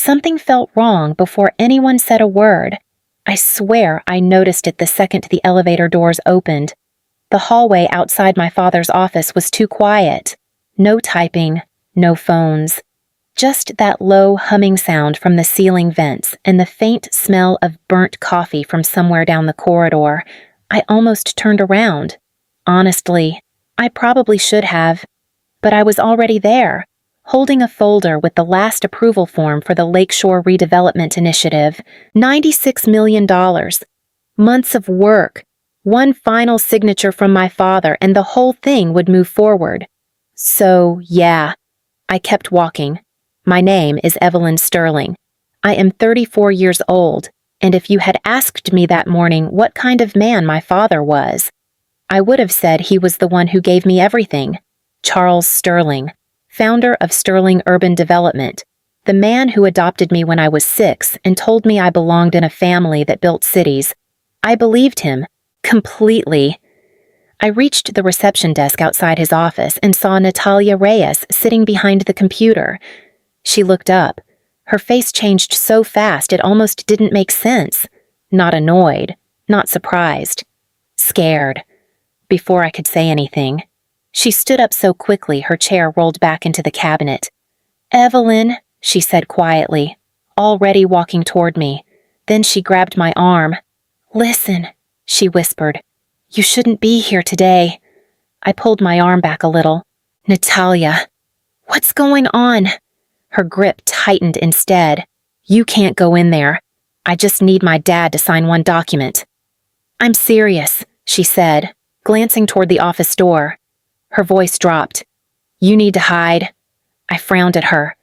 Something felt wrong before anyone said a word. I swear I noticed it the second the elevator doors opened. The hallway outside my father's office was too quiet. No typing, no phones. Just that low humming sound from the ceiling vents and the faint smell of burnt coffee from somewhere down the corridor. I almost turned around. Honestly, I probably should have. But I was already there, holding a folder with the last approval form for the Lakeshore Redevelopment Initiative. $96 million. Months of work. One final signature from my father and the whole thing would move forward. So, yeah. I kept walking. My name is Evelyn Sterling. I am 34 years old, and if you had asked me that morning what kind of man my father was, I would have said he was the one who gave me everything. Charles Sterling, founder of Sterling Urban Development, the man who adopted me when I was 6 and told me I belonged in a family that built cities. I believed him, completely. I reached the reception desk outside his office and saw Natalia Reyes sitting behind the computer. She looked up. Her face changed so fast it almost didn't make sense. Not annoyed, not surprised. Scared. Before I could say anything, she stood up so quickly her chair rolled back into the cabinet. "Evelyn," she said quietly, already walking toward me. Then she grabbed my arm. "Listen," she whispered. "You shouldn't be here today." I pulled my arm back a little. "Natalia, what's going on?" Her grip tightened instead. "You can't go in there. I just need my dad to sign one document." "I'm serious," she said, glancing toward the office door. Her voice dropped. "You need to hide." I frowned at her.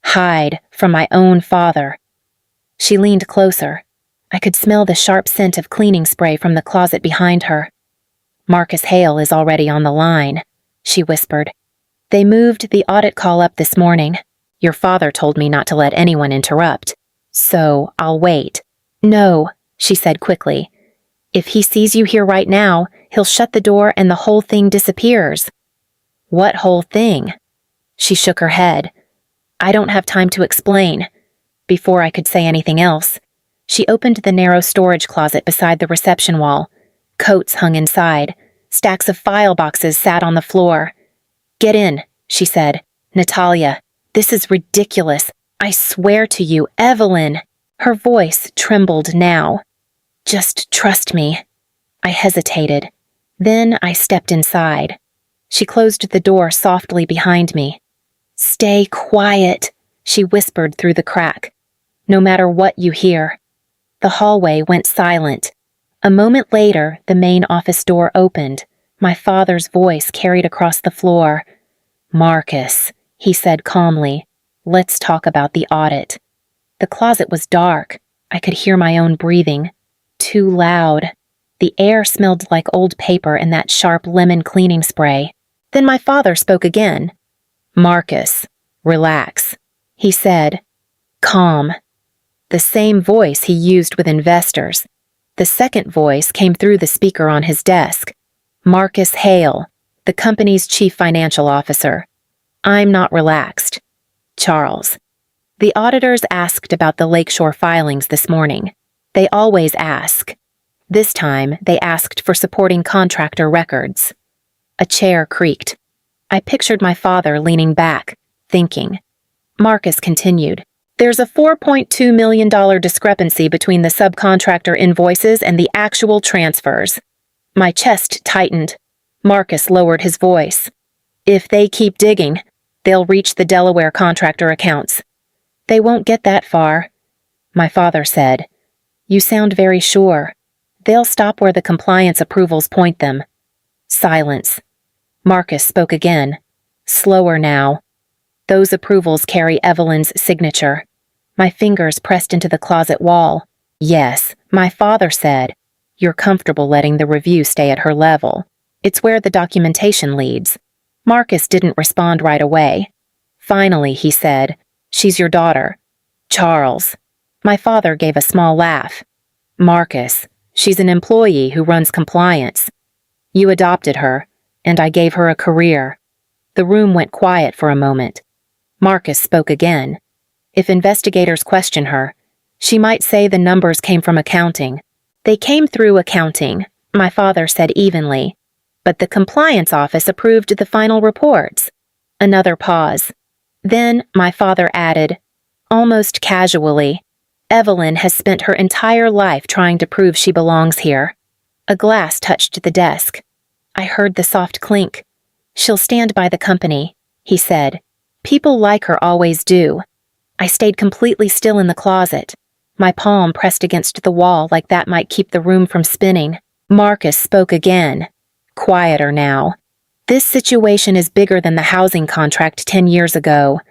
Hide from my own father. She leaned closer. I could smell the sharp scent of cleaning spray from the closet behind her. "Marcus Hale is already on the line," she whispered. "They moved the audit call up this morning. Your father told me not to let anyone interrupt. So I'll wait." "No," she said quickly. "If he sees you here right now, he'll shut the door and the whole thing disappears." "What whole thing?" She shook her head. "I don't have time to explain." Before I could say anything else, she opened the narrow storage closet beside the reception wall. Coats hung inside. Stacks of file boxes sat on the floor. "Get in," she said. "Natalia, this is ridiculous. I swear to you, Evelyn." Her voice trembled now. "Just trust me." I hesitated. Then I stepped inside. She closed the door softly behind me. "Stay quiet," she whispered through the crack. "No matter what you hear." The hallway went silent. A moment later, the main office door opened. My father's voice carried across the floor. "Marcus," he said calmly, "let's talk about the audit." The closet was dark. I could hear my own breathing. Too loud. The air smelled like old paper and that sharp lemon cleaning spray. Then my father spoke again. "Marcus, relax," he said. "Calm." The same voice he used with investors. The second voice came through the speaker on his desk. "Marcus Hale, the company's chief financial officer. I'm not relaxed. Charles." The auditors asked about the Lakeshore filings this morning. They always ask. This time, they asked for supporting contractor records. A chair creaked. I pictured my father leaning back, thinking. Marcus continued. "There's a $4.2 million discrepancy between the subcontractor invoices and the actual transfers." My chest tightened. Marcus lowered his voice. "If they keep digging, they'll reach the Delaware contractor accounts." "They won't get that far," my father said. "You sound very sure. They'll stop where the compliance approvals point them." Silence. Marcus spoke again. Slower now. "Those approvals carry Evelyn's signature." My fingers pressed into the closet wall. "Yes," my father said. "You're comfortable letting the review stay at her level. It's where the documentation leads." Marcus didn't respond right away. Finally, he said, "She's your daughter." "Charles." My father gave a small laugh. "Marcus, she's an employee who runs compliance. You adopted her, and I gave her a career." The room went quiet for a moment. Marcus spoke again. If investigators question her, she might say the numbers came from accounting. They came through accounting, my father said evenly, but the compliance office approved the final reports. Another pause. Then my father added, almost casually, Evelyn has spent her entire life trying to prove she belongs here. A glass touched the desk. I heard the soft clink. She'll stand by the company, he said. People like her always do. I stayed completely still in the closet, my palm pressed against the wall like that might keep the room from spinning. Marcus spoke again, quieter now. This situation is bigger than the housing contract 10 years ago.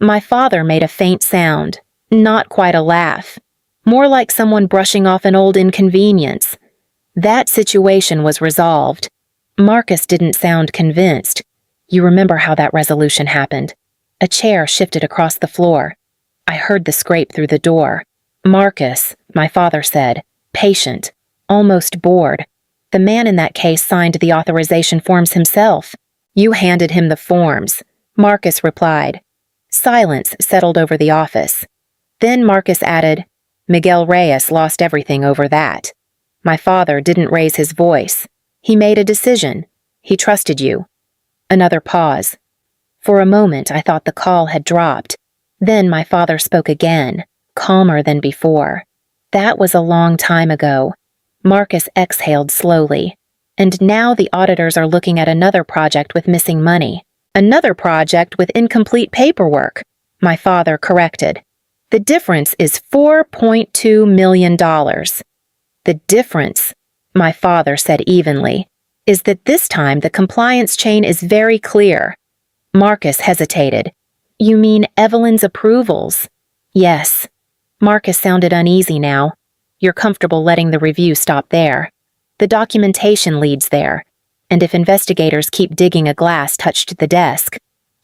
My father made a faint sound, not quite a laugh, more like someone brushing off an old inconvenience. That situation was resolved. Marcus didn't sound convinced. You remember how that resolution happened. A chair shifted across the floor. I heard the scrape through the door. Marcus, my father said, patient, almost bored. The man in that case signed the authorization forms himself. You handed him the forms, Marcus replied. Silence settled over the office. Then Marcus added, Miguel Reyes lost everything over that. My father didn't raise his voice. He made a decision. He trusted you. Another pause. For a moment I thought the call had dropped. Then my father spoke again, calmer than before. That was a long time ago. Marcus exhaled slowly. And now the auditors are looking at another project with missing money. Another project with incomplete paperwork, my father corrected. The difference is $4.2 million. The difference, my father said evenly, is that this time the compliance chain is very clear. Marcus hesitated. You mean Evelyn's approvals? Yes. Marcus sounded uneasy now. You're comfortable letting the review stop there. The documentation leads there, and if investigators keep digging, a glass touched the desk.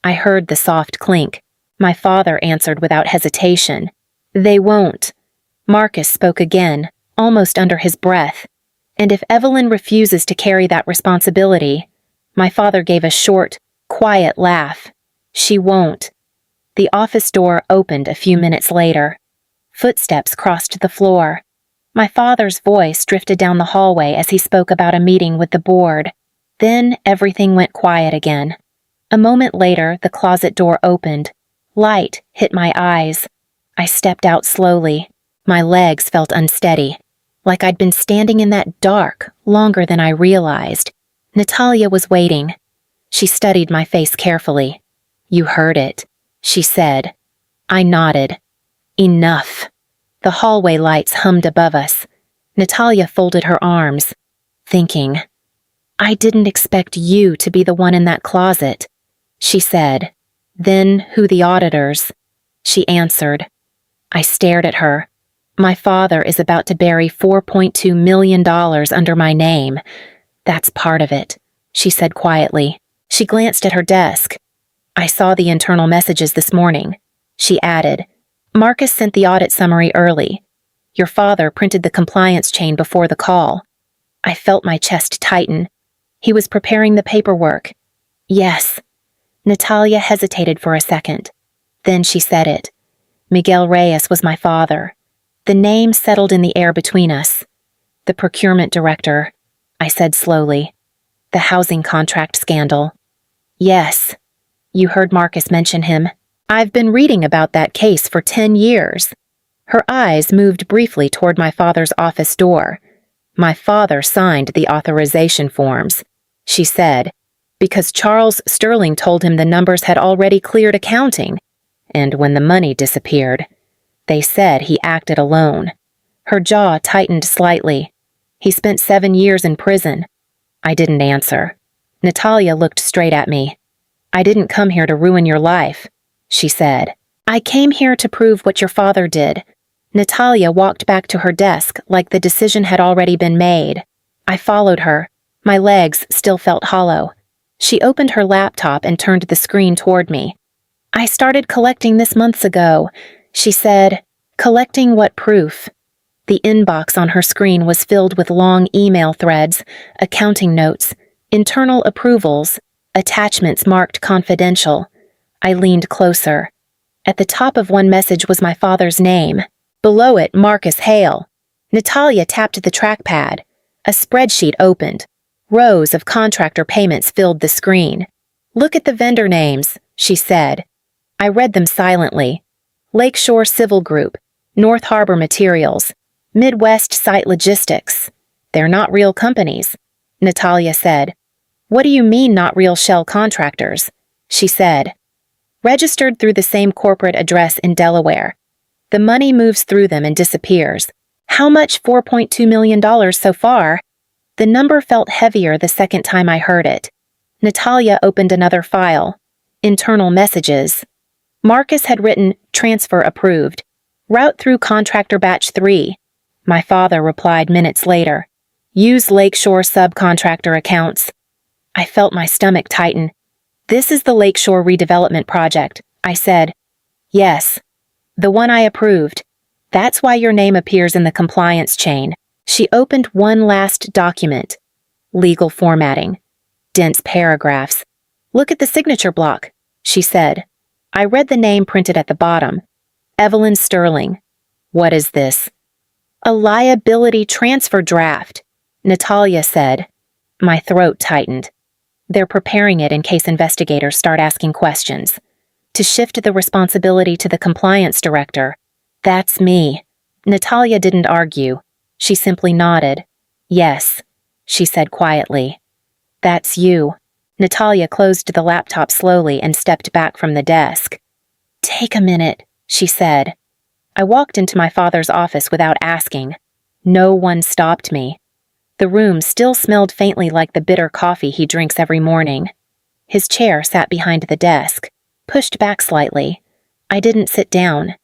I heard the soft clink. My father answered without hesitation. They won't. Marcus spoke again, almost under his breath. And if Evelyn refuses to carry that responsibility, my father gave a short, quiet laugh. She won't. The office door opened a few minutes later. Footsteps crossed the floor. My father's voice drifted down the hallway as he spoke about a meeting with the board. Then everything went quiet again. A moment later, the closet door opened. Light hit my eyes. I stepped out slowly. My legs felt unsteady, like I'd been standing in that dark longer than I realized. Natalia was waiting. She studied my face carefully. You heard it, she said. I nodded. Enough. The hallway lights hummed above us. Natalia folded her arms, thinking. I didn't expect you to be the one in that closet, she said. Then who the auditors? She answered. I stared at her. My father is about to bury $4.2 million under my name. That's part of it, she said quietly. She glanced at her desk. I saw the internal messages this morning, she added. Marcus sent the audit summary early. Your father printed the compliance chain before the call. I felt my chest tighten. He was preparing the paperwork. Yes. Natalia hesitated for a second. Then she said it. Miguel Reyes was my father. The name settled in the air between us. The procurement director, I said slowly. The housing contract scandal. Yes. You heard Marcus mention him. I've been reading about that case for 10 years. Her eyes moved briefly toward my father's office door. My father signed the authorization forms, she said, because Charles Sterling told him the numbers had already cleared accounting, and when the money disappeared, they said he acted alone. Her jaw tightened slightly. He spent 7 years in prison. I didn't answer. Natalia looked straight at me. I didn't come here to ruin your life, she said. I came here to prove what your father did. Natalia walked back to her desk like the decision had already been made. I followed her. My legs still felt hollow. She opened her laptop and turned the screen toward me. I started collecting this months ago, she said. Collecting what proof? The inbox on her screen was filled with long email threads, accounting notes, internal approvals, attachments marked confidential. I leaned closer. At the top of one message was my father's name. Below it, Marcus Hale. Natalia tapped the trackpad. A spreadsheet opened. Rows of contractor payments filled the screen. "Look at the vendor names," she said. I read them silently. Lakeshore Civil Group, North Harbor Materials, Midwest Site Logistics. "They're not real companies," Natalia said. "What do you mean not real shell contractors?" she said. "Registered through the same corporate address in Delaware. The money moves through them and disappears. How much? $4.2 million so far?" The number felt heavier the second time I heard it. Natalia opened another file. Internal messages. Marcus had written, "Transfer approved. Route through contractor batch 3. My father replied minutes later, "Use Lakeshore subcontractor accounts." I felt my stomach tighten. "This is the Lakeshore redevelopment project," I said. "Yes. The one I approved. That's why your name appears in the compliance chain." She opened one last document. Legal formatting. Dense paragraphs. "Look at the signature block," she said. I read the name printed at the bottom. Evelyn Sterling. "What is this?" "A liability transfer draft," Natalia said. My throat tightened. They're preparing it in case investigators start asking questions. To shift the responsibility to the compliance director. That's me. Natalia didn't argue. She simply nodded. "Yes," she said quietly. "That's you." Natalia closed the laptop slowly and stepped back from the desk. "Take a minute," she said. I walked into my father's office without asking. No one stopped me. The room still smelled faintly like the bitter coffee he drinks every morning. His chair sat behind the desk, pushed back slightly. I didn't sit down.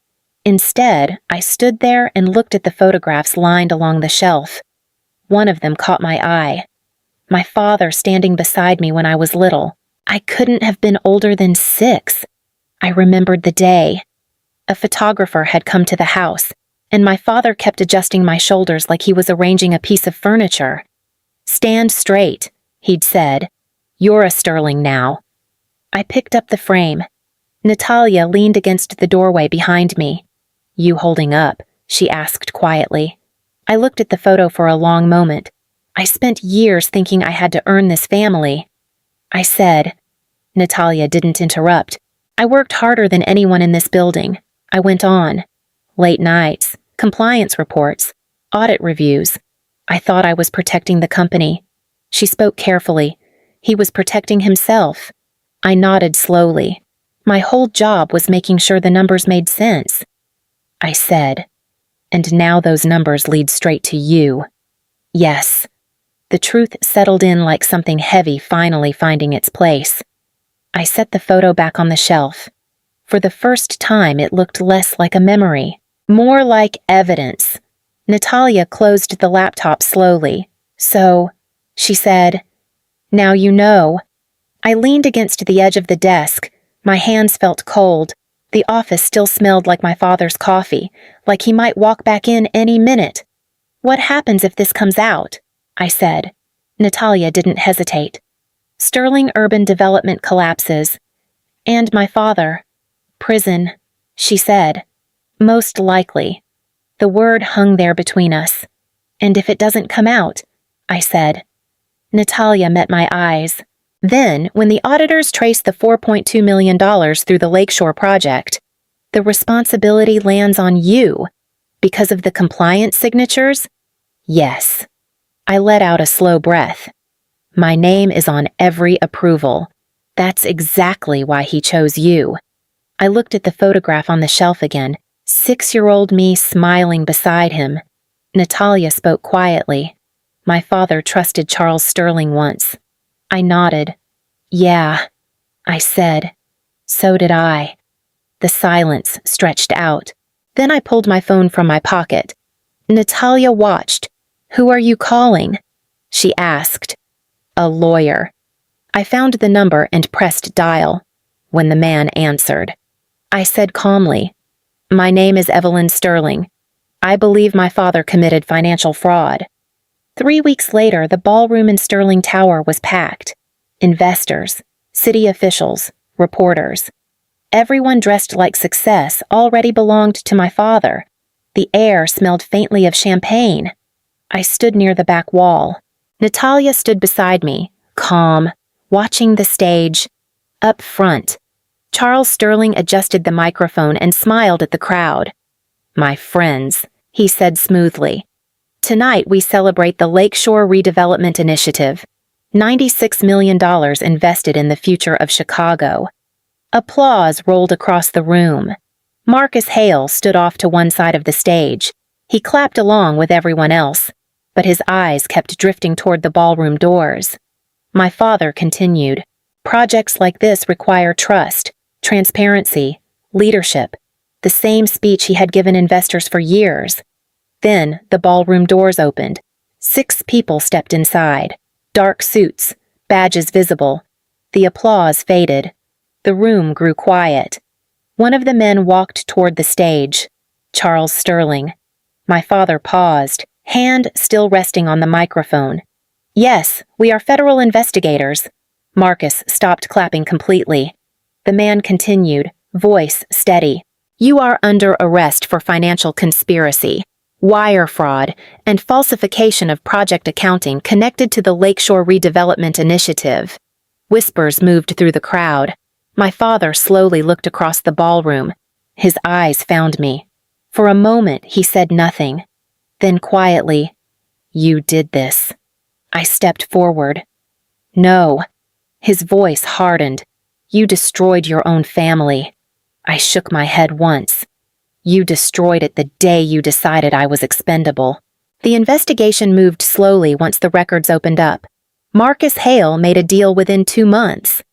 Instead, I stood there and looked at the photographs lined along the shelf. One of them caught my eye. My father standing beside me when I was little. I couldn't have been older than 6. I remembered the day. A photographer had come to the house, and my father kept adjusting my shoulders like he was arranging a piece of furniture. "Stand straight," he'd said. "You're a Sterling now." I picked up the frame. Natalia leaned against the doorway behind me. "You holding up?" she asked quietly. I looked at the photo for a long moment. I spent years thinking I had to earn this family. I said. Natalia didn't interrupt. "I worked harder than anyone in this building." I went on. "Late nights, compliance reports, audit reviews. I thought I was protecting the company." She spoke carefully. "He was protecting himself." I nodded slowly. My whole job was making sure the numbers made sense. I said, "And now those numbers lead straight to you." Yes. The truth settled in like something heavy finally finding its place. I set the photo back on the shelf. For the first time, it looked less like a memory, more like evidence. Natalia closed the laptop slowly. "So," she said, "now you know." I leaned against the edge of the desk. My hands felt cold. The office still smelled like my father's coffee, like he might walk back in any minute. "What happens if this comes out?" I said. Natalia didn't hesitate. "Sterling Urban Development collapses. And my father. Prison," she said. "Most likely." The word hung there between us. "And if it doesn't come out?" I said. Natalia met my eyes. "Then, when the auditors trace the $4.2 million through the Lakeshore project, the responsibility lands on you. Because of the compliance signatures?" "Yes." I let out a slow breath. "My name is on every approval. That's exactly why he chose you." I looked at the photograph on the shelf again, 6-year-old me smiling beside him. Natalia spoke quietly. "My father trusted Charles Sterling once." I nodded. "Yeah," I said. "So did I." The silence stretched out. Then I pulled my phone from my pocket. Natalia watched. "Who are you calling?" she asked. "A lawyer." I found the number and pressed dial. When the man answered, I said calmly, "My name is Evelyn Sterling. I believe my father committed financial fraud." 3 weeks later, the ballroom in Sterling Tower was packed. Investors, city officials, reporters. Everyone dressed like success already belonged to my father. The air smelled faintly of champagne. I stood near the back wall. Natalia stood beside me, calm, watching the stage. Up front, Charles Sterling adjusted the microphone and smiled at the crowd. "My friends," he said smoothly. "Tonight we celebrate the Lakeshore Redevelopment Initiative. $96 million invested in the future of Chicago." Applause rolled across the room. Marcus Hale stood off to one side of the stage. He clapped along with everyone else, but his eyes kept drifting toward the ballroom doors. My father continued, "Projects like this require trust, transparency, leadership," the same speech he had given investors for years. Then the ballroom doors opened. 6 people stepped inside. Dark suits, badges visible. The applause faded. The room grew quiet. One of the men walked toward the stage. Charles Sterling. My father paused, hand still resting on the microphone. "Yes, we are federal investigators." Marcus stopped clapping completely. The man continued, voice steady. "You are under arrest for financial conspiracy, wire fraud, and falsification of project accounting connected to the Lakeshore Redevelopment Initiative." Whispers moved through the crowd. My father slowly looked across the ballroom. His eyes found me. For a moment, he said nothing. Then quietly, "You did this." I stepped forward. "No." His voice hardened. "You destroyed your own family." I shook my head once. "You destroyed it the day you decided I was expendable." The investigation moved slowly once the records opened up. Marcus Hale made a deal within 2 months.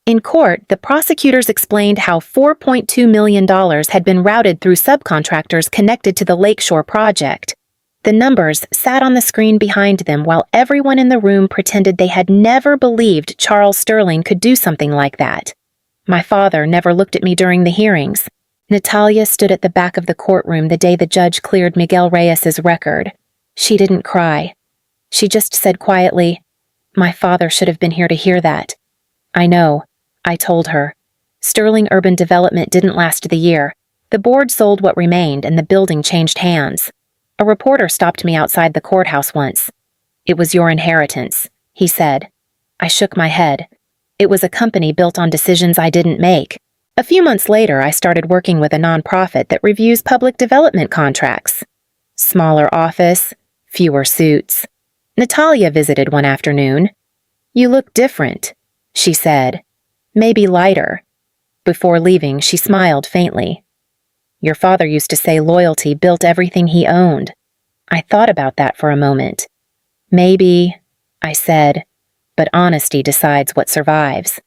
In court, the prosecutors explained how $4.2 million had been routed through subcontractors connected to the Lakeshore project. The numbers sat on the screen behind them while everyone in the room pretended they had never believed Charles Sterling could do something like that. My father never looked at me during the hearings. Natalia stood at the back of the courtroom the day the judge cleared Miguel Reyes's record. She didn't cry. She just said quietly, "My father should have been here to hear that." "I know," I told her. Sterling Urban Development didn't last the year. The board sold what remained and the building changed hands. A reporter stopped me outside the courthouse once. "It was your inheritance," he said. I shook my head. It was a company built on decisions I didn't make. A few months later, I started working with a nonprofit that reviews public development contracts. Smaller office, fewer suits. Natalia visited one afternoon. "You look different," she said. "Maybe lighter." Before leaving, she smiled faintly. "Your father used to say loyalty built everything he owned." I thought about that for a moment. "Maybe," I said, "but honesty decides what survives."